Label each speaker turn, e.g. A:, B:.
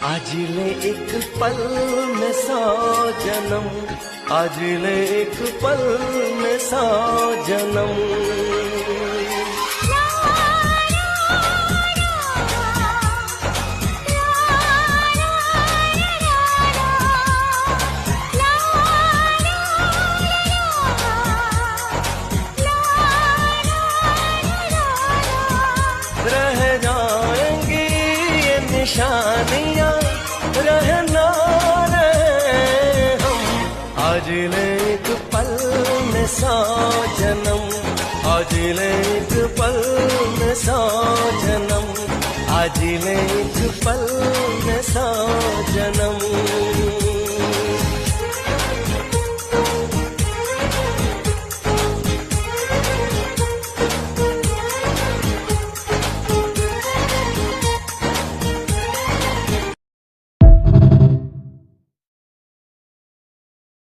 A: आज ले एक पल में 100 जन्म, आज ले एक पल में 100 जन्म। रह जाएंगी ये निशानियां, रहना रहे हम। आज ले एक पल में 100 जन्म, आज ले एक पल में 100 जन्म, आज ले एक पल में